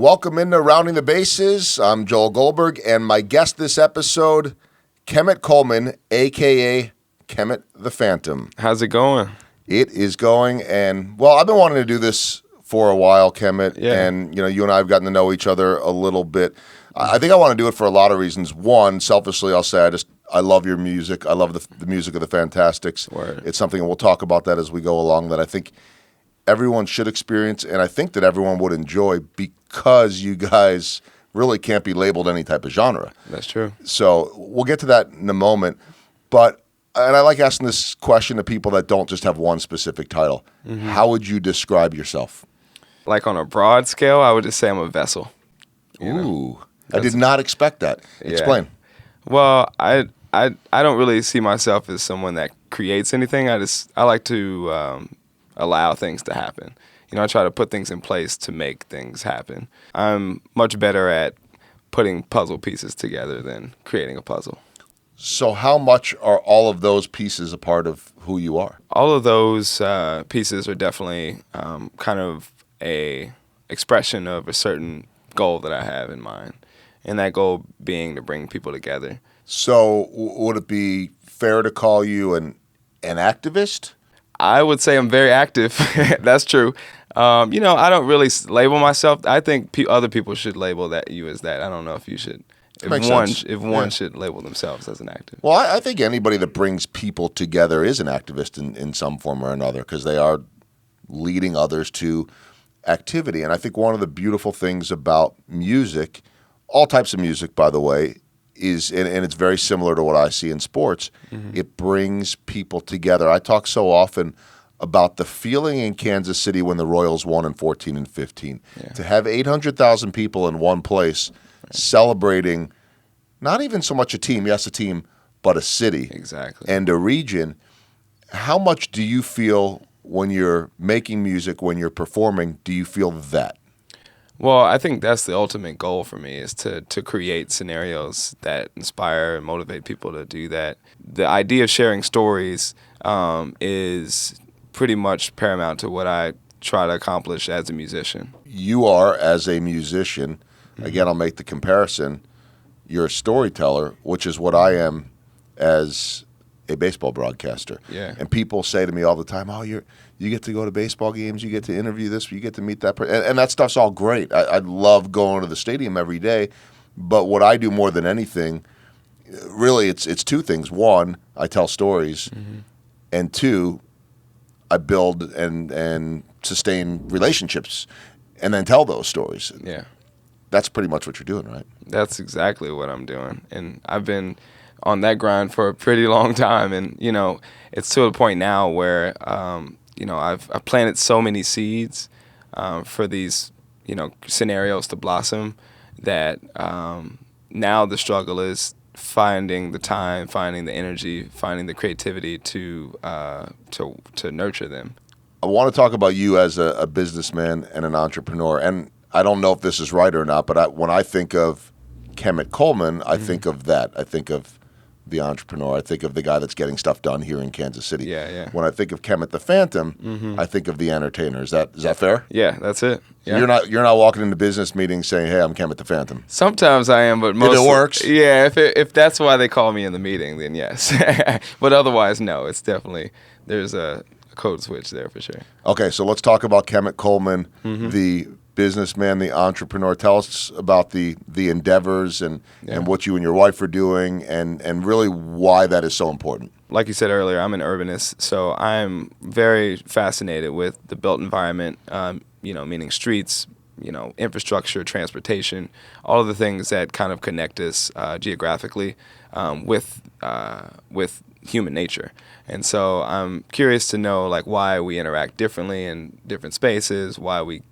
Welcome into Rounding the Bases. I'm Joel Goldberg, and my guest this episode, Kemet Coleman, a.k.a. Kemet the Phantom. How's it going? It is going, and, well, I've been wanting to do this for a while, Kemet, and, you and I have gotten to know each other a little bit. I think I want to do it for a lot of reasons. One, selfishly, I'll say I love your music. I love the music of the Phantastics. Word. It's something, and we'll talk about that as we go along, that I think everyone should experience, and I think that everyone would enjoy because you guys really can't be labeled any type of genre. That's true. So we'll get to that in a moment. But, and I like asking this question to people that don't just have one specific title. Mm-hmm. How would you describe yourself? Like on a broad scale, I would just say I'm a vessel. Ooh. I did not expect that. Yeah. Explain. Well, I don't really see myself as someone that creates anything. I like to allow things to happen. I try to put things in place to make things happen. I'm much better at putting puzzle pieces together than creating a puzzle. So how much are all of those pieces a part of who you are? All of those pieces are definitely kind of a expression of a certain goal that I have in mind, and that goal being to bring people together. So would it be fair to call you an activist? I would say I'm very active. That's true. I don't really label myself. I think other people should label you as that. I don't know if you should. If one should label themselves as an activist. Well, I think anybody that brings people together is an activist in some form or another, because they are leading others to activity. And I think one of the beautiful things about music, all types of music, by the way, is, and it's very similar to what I see in sports, it brings people together. I talk so often about the feeling in Kansas City when the Royals won in 14 and 15. Yeah. To have 800,000 people in one place celebrating not even so much a team, yes, a team, but a city. Exactly. And a region. How much do you feel when you're making music, when you're performing, do you feel that? Well, I think that's the ultimate goal for me, is to create scenarios that inspire and motivate people to do that. The idea of sharing stories is pretty much paramount to what I try to accomplish as a musician. You are, as a musician, again, I'll make the comparison, you're a storyteller, which is what I am as a baseball broadcaster. Yeah. And people say to me all the time, oh, you get to go to baseball games, you get to interview this, you get to meet that person. And that stuff's all great. I love going to the stadium every day. But what I do more than anything, really, it's two things. One, I tell stories. And two, I build and sustain relationships and then tell those stories. Yeah. That's pretty much what you're doing, right? That's exactly what I'm doing. And I've been on that grind for a pretty long time. And, it's to a point now where, I've planted so many seeds for these, scenarios to blossom that now the struggle is finding the time, finding the energy, finding the creativity to nurture them. I want to talk about you as a businessman and an entrepreneur. And I don't know if this is right or not, but when I think of Kemet Coleman, I think of that. I think of the entrepreneur. I think of the guy that's getting stuff done here in Kansas City. Yeah. When I think of Kemet the Phantom, I think of the entertainer. Is that fair? Yeah, that's it. Yeah. You're not walking into business meetings saying, "Hey, I'm Kemet the Phantom." Sometimes I am, but mostly if it works. Yeah, if that's why they call me in the meeting, then yes. But otherwise, no. It's definitely, there's a code switch there for sure. Okay, so let's talk about Kemet Coleman, the businessman, the entrepreneur. Tell us about the endeavors and what you and your wife are doing, and really why that is so important. Like you said earlier, I'm an urbanist, so I'm very fascinated with the built environment, meaning streets, infrastructure, transportation, all of the things that kind of connect us geographically with human nature. And so I'm curious to know like why we interact differently in different spaces, why we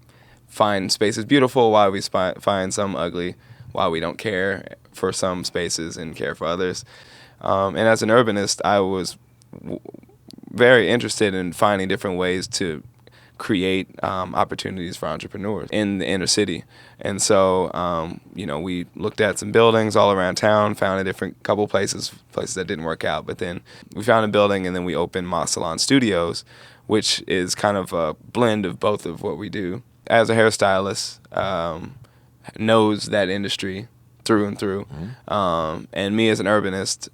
find spaces beautiful, why we find some ugly, why we don't care for some spaces and care for others. And as an urbanist, I was very interested in finding different ways to create opportunities for entrepreneurs in the inner city. And so, we looked at some buildings all around town, found a different couple places that didn't work out. But then we found a building, and then we opened Ma Salon Studios, which is kind of a blend of both of what we do. As a hairstylist, knows that industry through and through. And me as an urbanist,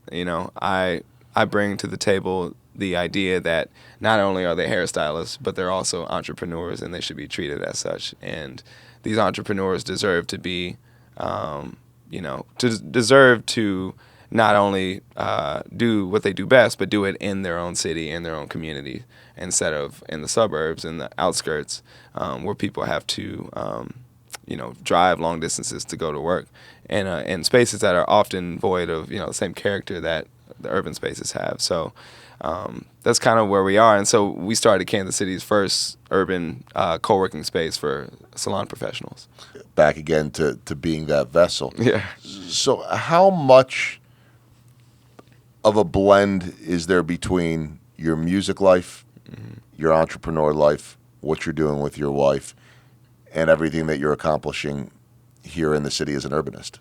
I bring to the table the idea that not only are they hairstylists, but they're also entrepreneurs, and they should be treated as such. And these entrepreneurs deserve to be, deserve to not only do what they do best, but do it in their own city, in their own community, instead of in the suburbs, in the outskirts, where people have to, drive long distances to go to work, and in spaces that are often void of, the same character that the urban spaces have. So that's kind of where we are. And so we started Kansas City's first urban co-working space for salon professionals. Back again to being that vessel. Yeah. So how much of a blend is there between your music life, your entrepreneur life, what you're doing with your wife, and everything that you're accomplishing here in the city as an urbanist?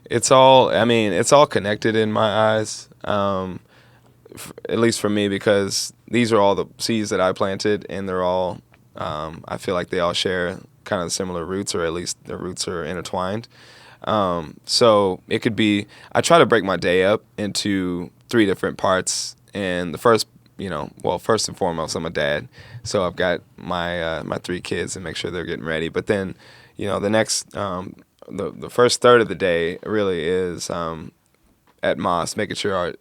It's all connected in my eyes. At least for me, because these are all the seeds that I planted, and they're all, I feel like they all share kind of similar roots, or at least their roots are intertwined. So it could be, I try to break my day up into 3 different parts. And the first, first and foremost, I'm a dad. So I've got my 3 kids and make sure they're getting ready. But then, the next, the first third of the day really is at Moss, making sure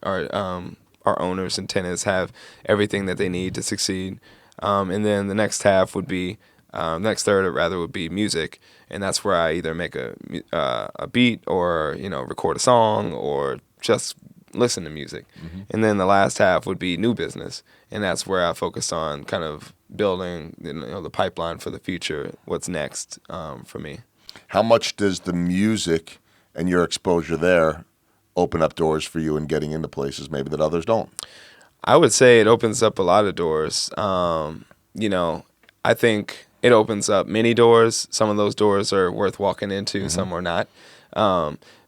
our owners and tenants have everything that they need to succeed. And then the next half would be, next third rather would be music. And that's where I either make a beat or, record a song or just listen to music. And then the last half would be new business. And that's where I focus on kind of building, the pipeline for the future, what's next for me. How much does the music and your exposure there open up doors for you and getting into places maybe that others don't? I would say it opens up a lot of doors. I think it opens up many doors. Some of those doors are worth walking into, some are not.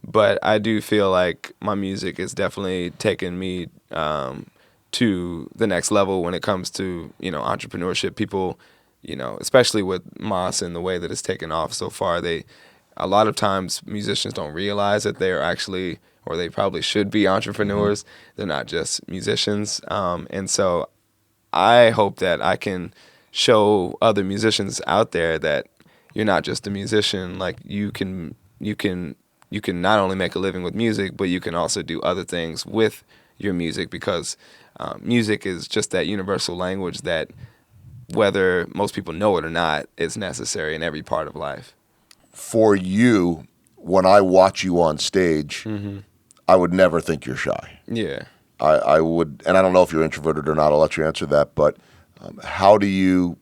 But I do feel like my music is definitely taken me to the next level when it comes to, entrepreneurship. People, especially with Moss and the way that it's taken off so far, a lot of times musicians don't realize that they're actually, or they probably should be, entrepreneurs. They're not just musicians. And so I hope that I can show other musicians out there that you're not just a musician. Like you can not only make a living with music, but you can also do other things with your music, because music is just that universal language that, whether most people know it or not, is necessary in every part of life. For you, when I watch you on stage, I would never think you're shy. Yeah. I would, and I don't know if you're introverted or not, I'll let you answer that, but how do you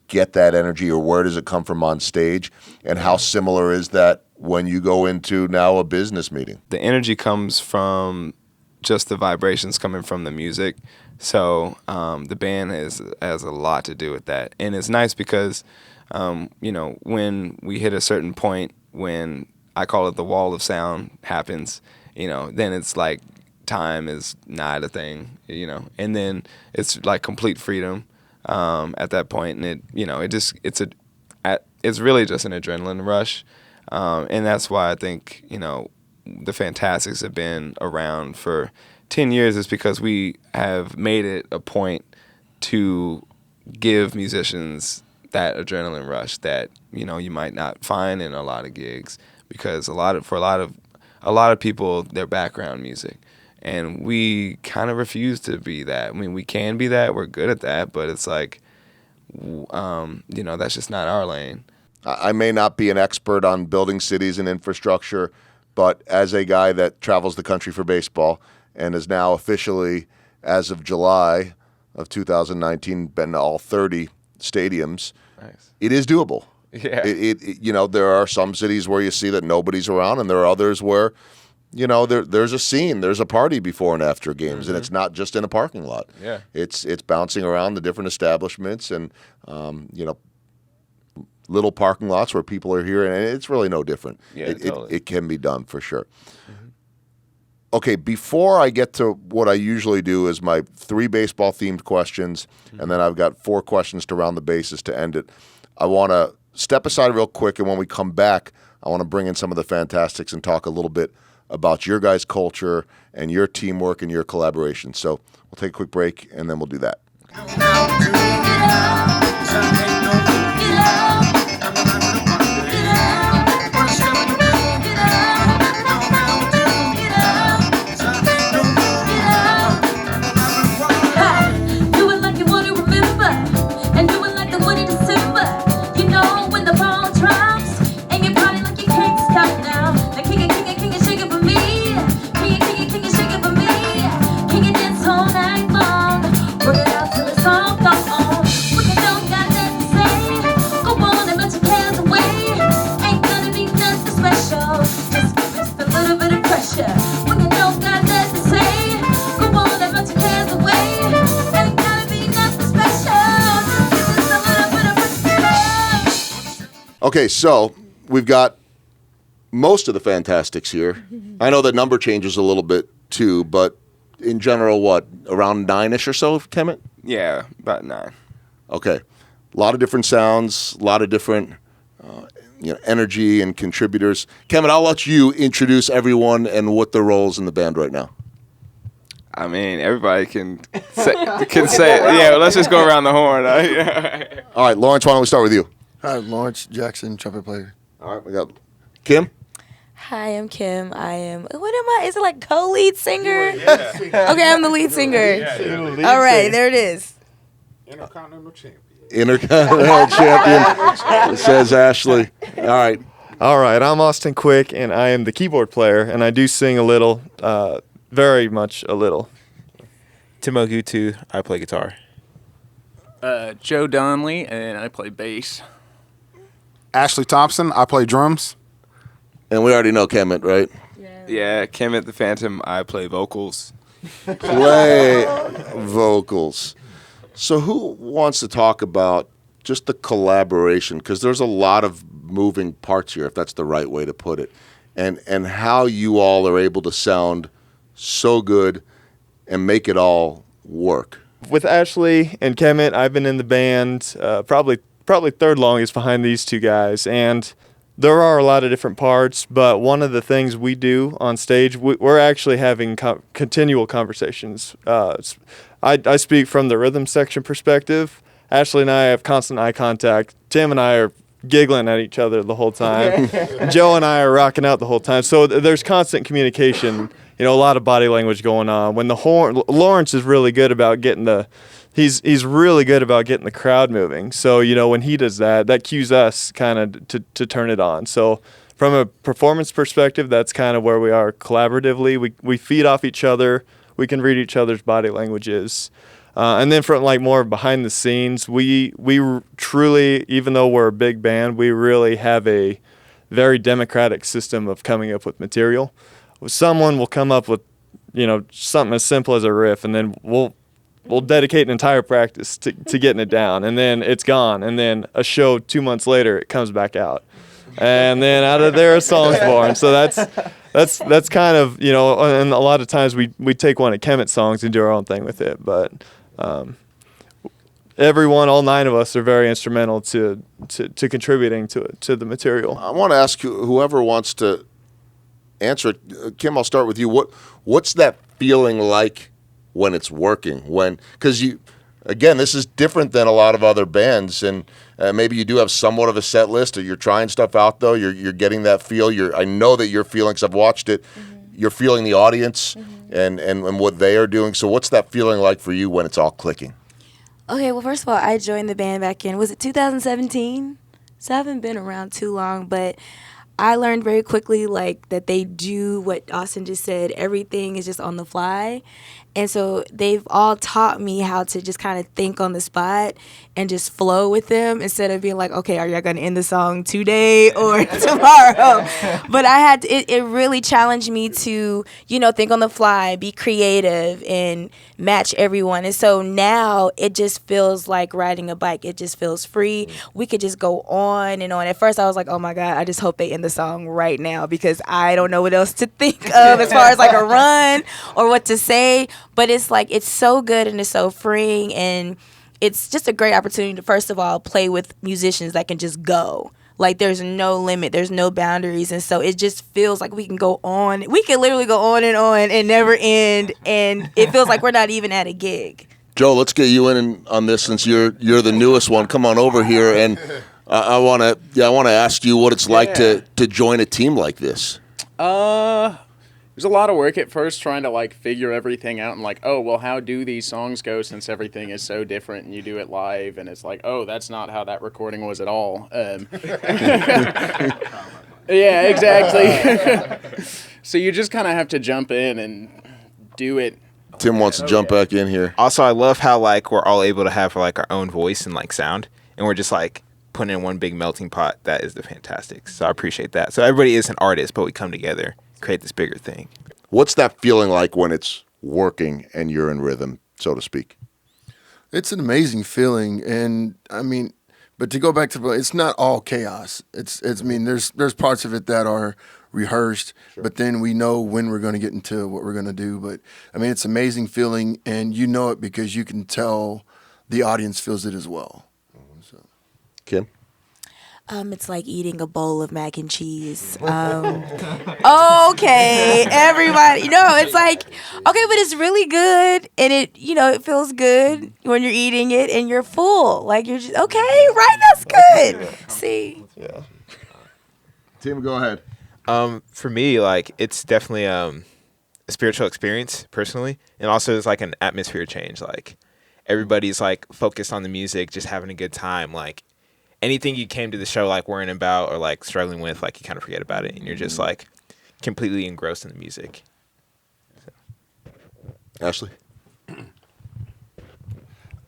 get that energy, or where does it come from on stage, and how similar is that when you go into now a business meeting? The energy comes from just the vibrations coming from the music. So the band has a lot to do with that. And it's nice because, when we hit a certain point, when I call it the wall of sound happens, then it's like time is not a thing, and then it's like complete freedom at that point. And it's really just an adrenaline rush. And that's why I think, the Phantastics have been around for 10 years, is because we have made it a point to give musicians that adrenaline rush that, you might not find in a lot of gigs, because for a lot of people, their background music. And we kind of refuse to be that. I mean, we can be that. We're good at that. But it's like, that's just not our lane. I may not be an expert on building cities and infrastructure, but as a guy that travels the country for baseball and is now officially, as of July of 2019, been to all 30 stadiums, Nice. it is doable. Yeah. There are some cities where you see that nobody's around, and there are others where, there's a scene, there's a party before and after games, and it's not just in a parking lot. Yeah. It's bouncing around the different establishments and, little parking lots where people are here, and it's really no different. Yeah, totally. It can be done for sure. Okay, before I get to what I usually do is my 3 baseball-themed questions, and then I've got 4 questions to round the bases to end it. I want to step aside real quick, and when we come back, I want to bring in some of the Phantastics and talk a little bit about your guys' culture and your teamwork and your collaboration. So we'll take a quick break, and then we'll do that. Okay, so we've got most of the Phantastics here. I know that number changes a little bit too, but in general, what, around 9-ish or so, Kemet? Yeah, about 9. Okay. A lot of different sounds, a lot of different energy and contributors. Kemet, I'll let you introduce everyone and what their roles in the band right now. I mean, everybody can say it. Yeah, well, let's just go around the horn. All right, Lawrence, why don't we start with you? Hi, Lawrence Jackson, trumpet player. All right, we got Kim. Hi, I'm Kim. I am. What am I? Is it like co-lead singer? Yeah. Okay, I'm the lead singer. All right, there it is. Intercontinental champion. Intercontinental champion, says Ashley. All right, I'm Austin Quick, and I am the keyboard player, and I do sing a little, very much a little. Timo Gutu, I play guitar. Joe Donnelly, and I play bass. Ashley Thompson, I play drums. And we already know Kemet, right? Yeah, Kemet the Phantom, I play vocals. Play vocals. So who wants to talk about just the collaboration? Because there's a lot of moving parts here, if that's the right way to put it, and how you all are able to sound so good and make it all work. With Ashley and Kemet, I've been in the band probably third longest behind these two guys, and there are a lot of different parts, but one of the things we do on stage, we're actually having continual conversations. I speak from the rhythm section perspective. Ashley and I have constant eye contact. Tim and I are giggling at each other the whole time. Joe and I are rocking out the whole time. So there's constant communication, a lot of body language going on. When the horn, Lawrence is really good about getting he's really good about getting the crowd moving. So, when he does that cues us kind of to turn it on. So from a performance perspective, that's kind of where we are collaboratively. We feed off each other. We can read each other's body languages. And then from more behind the scenes, we truly, even though we're a big band, we really have a very democratic system of coming up with material. Someone will come up with, something as simple as a riff, and then we'll dedicate an entire practice to getting it down, and then it's gone. And then a show 2 months later, it comes back out. And then out of there, a song's born. So that's kind of, and a lot of times we take one of Kemet's songs and do our own thing with it. But everyone, all 9 of us, are very instrumental to contributing to the material. I want to ask whoever wants to answer it. Kim, I'll start with you. What's that feeling like when it's working? Because again, this is different than a lot of other bands, and maybe you do have somewhat of a set list, or you're trying stuff out, though. You're getting that feel. I know that you're feeling, because I've watched it, you're feeling the audience and what they are doing. So what's that feeling like for you when it's all clicking? Okay, well, first of all, I joined the band back in, was it 2017? So I haven't been around too long, but I learned very quickly like that they do what Austin just said. Everything is just on the fly. And so they've all taught me how to just kind of think on the spot and just flow with them instead of being like, okay, are y'all going to end the song today or tomorrow? But it really challenged me to, think on the fly, be creative and match everyone. And so now it just feels like riding a bike. It just feels free. We could just go on and on. At first I was like, oh my God, I just hope they end the song right now because I don't know what else to think of as far as like a run or what to say. But it's like, it's so good and it's so freeing, and it's just a great opportunity to, first of all, play with musicians that can just go. Like, there's no limit, there's no boundaries, and so it just feels like we can go on. We can literally go on and never end, and it feels like we're not even at a gig. Joe, let's get you in on this since you're the newest one. Come on over here, and I want to ask you what it's like to join a team like this. There's a lot of work at first trying to like figure everything out and like, oh, well, how do these songs go since everything is so different and you do it live and it's like, oh, that's not how that recording was at all. Yeah, exactly. So you just kind of have to jump in and do it. Tim wants to jump back in here. Also, I love how like we're all able to have like our own voice and like sound, and we're just like putting in one big melting pot. That is the Phantastics. So I appreciate that. So everybody is an artist, but we come together, create this bigger thing. What's that feeling like when it's working and you're in rhythm, so to speak? It's an amazing feeling, and I mean, but to go back to, it's not all chaos. It's I mean, there's parts of it that are rehearsed, but then we know when we're going to get into what we're going to do. But I mean, it's an amazing feeling, and you know it because you can tell the audience feels it as well. So. Kim? It's like eating a bowl of mac and cheese. Okay, everybody. It's like, okay, but it's really good, and it feels good when you're eating it, and you're full. Like, you're just, okay, right, that's good. See? Yeah. Tim, go ahead. For me, like, it's definitely a spiritual experience, personally, and also it's like an atmosphere change. Like, everybody's, like, focused on the music, just having a good time, like, anything you came to the show like worrying about or like struggling with, like you kind of forget about it and you're just like completely engrossed in the music. So. Ashley?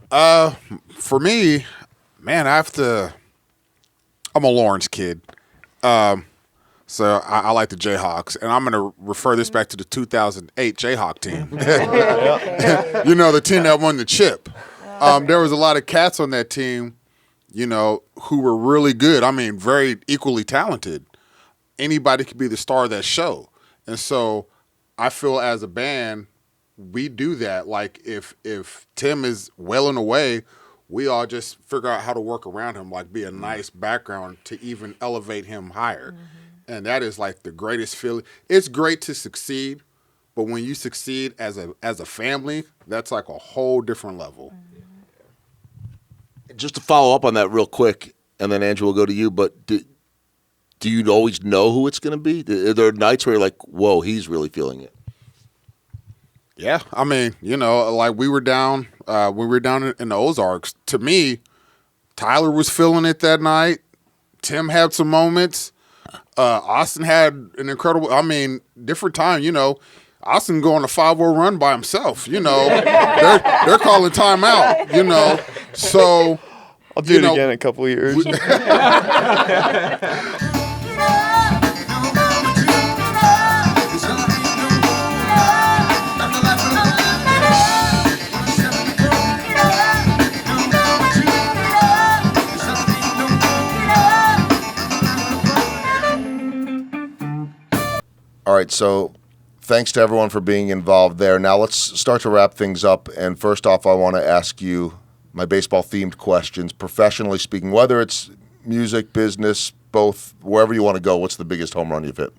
For me, man, I'm a Lawrence kid. So I like the Jayhawks, and I'm going to refer this back to the 2008 Jayhawk team. The team that won the chip. There was a lot of cats on that team, who were really good. I mean, very equally talented. Anybody could be the star of that show. And so I feel as a band, we do that. Like if Tim is welling away, we all just figure out how to work around him, like be a nice background to even elevate him higher. Mm-hmm. And that is like the greatest feeling. It's great to succeed, but when you succeed as a family, that's like a whole different level. Mm-hmm. Just to follow up on that real quick, and then Andrew will go to you, but do you always know who it's going to be? Are there nights where you're like, whoa, he's really feeling it? Yeah, I mean, like we were down in the Ozarks. To me, Tyler was feeling it that night. Tim had some moments. Austin had an incredible, different time, Austin going a 5-0 run by himself, they're calling timeout, so I'll do it again in a couple of years. All right, so thanks to everyone for being involved there. Now let's start to wrap things up. And first off, I want to ask you my baseball-themed questions. Professionally speaking, whether it's music, business, both, wherever you want to go, what's the biggest home run you've hit?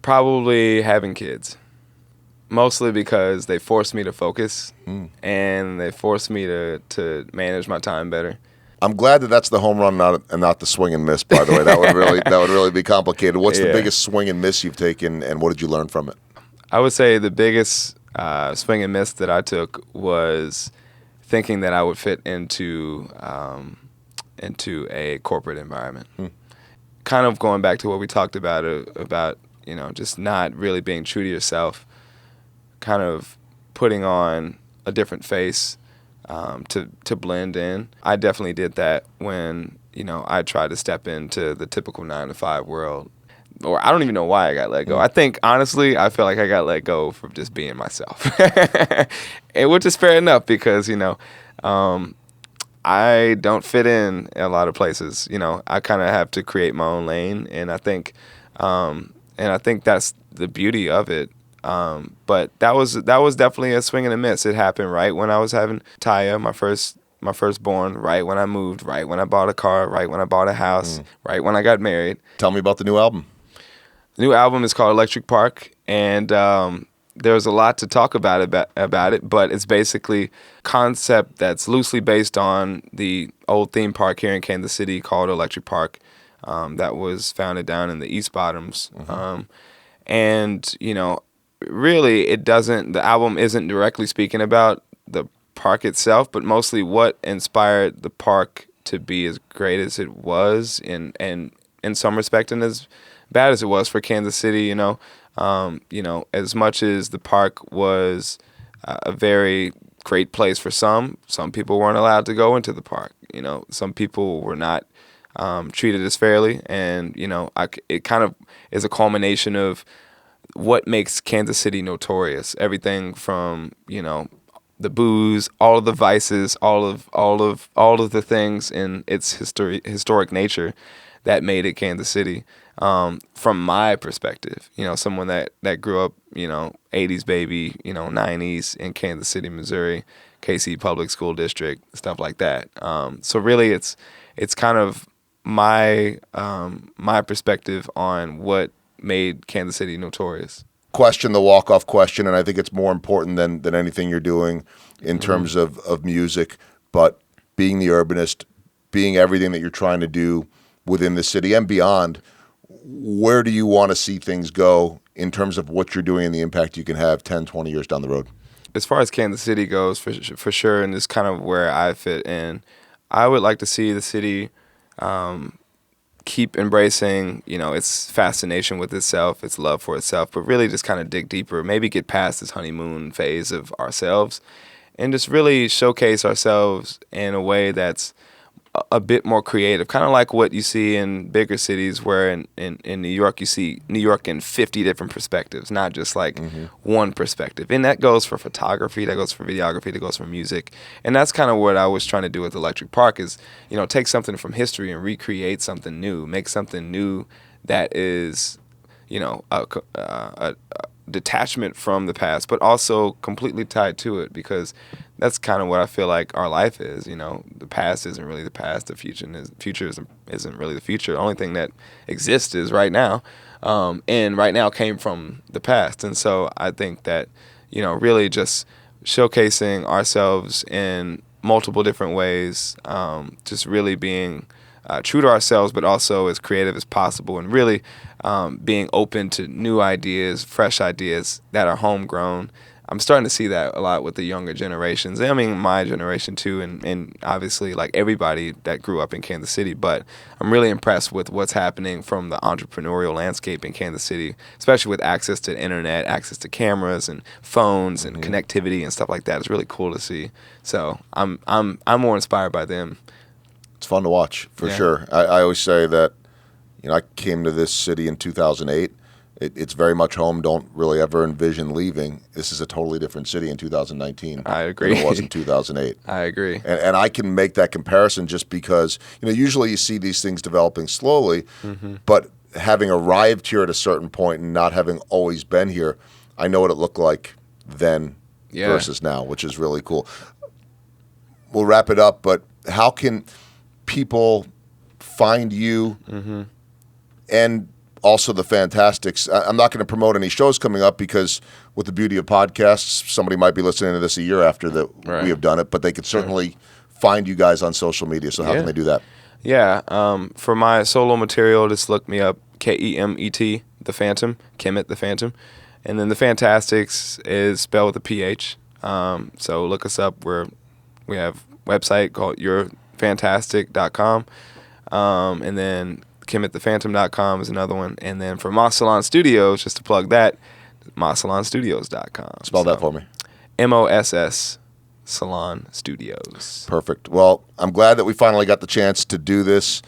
Probably having kids. Mostly because they forced me to focus and they forced me to manage my time better. I'm glad that that's the home run, not the swing and miss. By the way, that would really be complicated. What's the biggest swing and miss you've taken, and what did you learn from it? I would say the biggest swing and miss that I took was thinking that I would fit into into a corporate environment. Kind of going back to what we talked about just not really being true to yourself, kind of putting on a different face to blend in. I definitely did that when I tried to step into the typical 9-to-5 world. Or I don't even know why I got let go. I think, honestly, I feel like I got let go from just being myself. Which is fair enough because, I don't fit in a lot of places. I kind of have to create my own lane, and I think that's the beauty of it. But that was definitely a swing and a miss. It happened right when I was having Taya, my firstborn, right when I moved, right when I bought a car, right when I bought a house, right when I got married. Tell me about the new album. The new album is called Electric Park, and there's a lot to talk about it, but it's basically a concept that's loosely based on the old theme park here in Kansas City called Electric Park that was founded down in the East Bottoms. And, really the album isn't directly speaking about the park itself, but mostly what inspired the park to be as great as it was and in some respect and as bad as it was for Kansas City. As much as the park was a very great place for some people weren't allowed to go into the park. Some people were not treated as fairly, and it kind of is a culmination of what makes Kansas City notorious. Everything from the booze, all of the vices, all of the things in its historic nature that made it Kansas City. From my perspective, someone that grew up, 80s baby, 90s in Kansas City, Missouri, KC Public School District, stuff like that. So really, it's kind of my perspective on what made Kansas City notorious. Question the walk-off question, and I think it's more important than anything you're doing in terms of music, but being the urbanist, being everything that you're trying to do within the city and beyond, where do you want to see things go in terms of what you're doing and the impact you can have 10, 20 years down the road? As far as Kansas City goes, for sure, and it's kind of where I fit in, I would like to see the city keep embracing, its fascination with itself, its love for itself, but really just kind of dig deeper, maybe get past this honeymoon phase of ourselves and just really showcase ourselves in a way that's a bit more creative, kind of like what you see in bigger cities where in New York, you see New York in 50 different perspectives, not just like one perspective. And that goes for photography, that goes for videography, that goes for music. And that's kind of what I was trying to do with Electric Park is, take something from history and recreate something new, make something new that is, a detachment from the past, but also completely tied to it, because that's kind of what I feel like our life is. The past isn't really the past. The future isn't really the future. The only thing that exists is right now, and right now came from the past. And so I think that really just showcasing ourselves in multiple different ways, just really being true to ourselves, but also as creative as possible, and really being open to new ideas, fresh ideas that are homegrown. I'm starting to see that a lot with the younger generations. I mean, my generation too, and obviously like everybody that grew up in Kansas City. But I'm really impressed with what's happening from the entrepreneurial landscape in Kansas City, especially with access to the internet, access to cameras and phones and connectivity and stuff like that. It's really cool to see. So I'm more inspired by them. It's fun to watch, for sure. I always say that, I came to this city in 2008. It's very much home. Don't really ever envision leaving. This is a totally different city in 2019. I agree. Than it was in 2008. I agree. And I can make that comparison just because, usually you see these things developing slowly, but having arrived here at a certain point and not having always been here, I know what it looked like then versus now, which is really cool. We'll wrap it up, but how can people find you and also the Phantastics? I'm not going to promote any shows coming up because with the beauty of podcasts, somebody might be listening to this a year after that we have done it, but they could certainly find you guys on social media. So how can they do that? Yeah. For my solo material, just look me up, Kemet, the Phantom, Kemet the Phantom. And then the Phantastics is spelled with a PH. So look us up. We have a website called Phantastic.com. And then KemetThePhantom.com is another one. And then for Mossalon Studios, just to plug that, MossalonStudios.com. Spell that for me. MOSS Salon Studios. Perfect. Well, I'm glad that we finally got the chance to do this.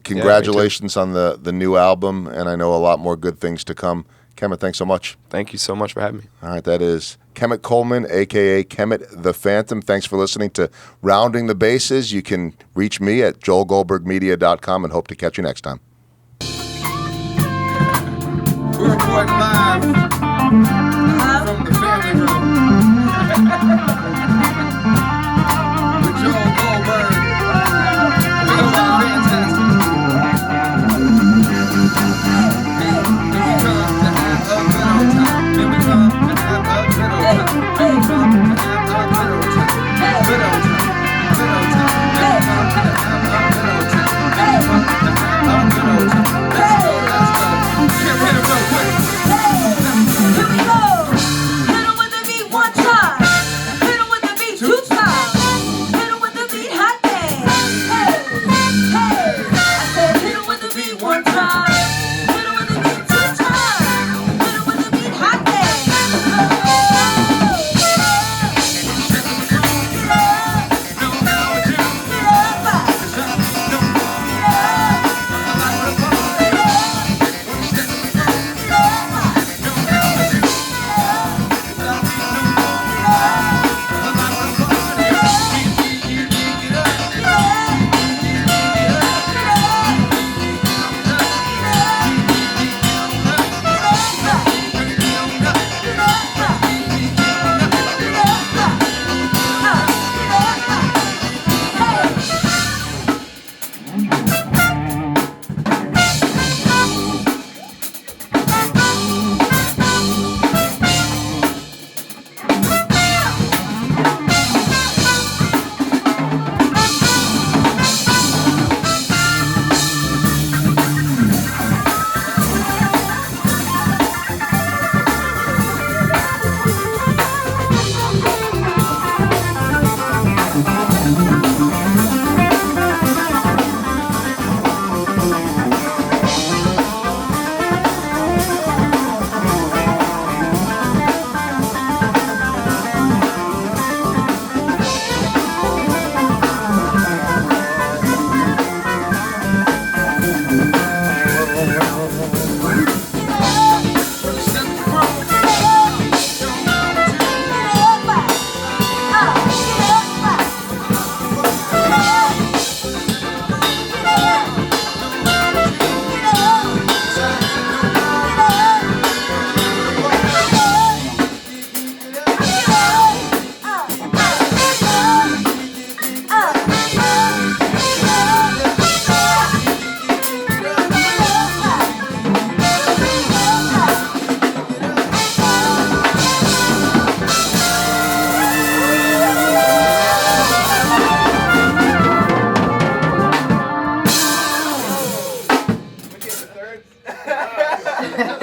Congratulations on the new album, and I know a lot more good things to come. Kemet, thanks so much. Thank you so much for having me. All right, that is Kemet Coleman, a.k.a. Kemet the Phantom. Thanks for listening to Rounding the Bases. You can reach me at joelgoldbergmedia.com and hope to catch you next time. We're recording live.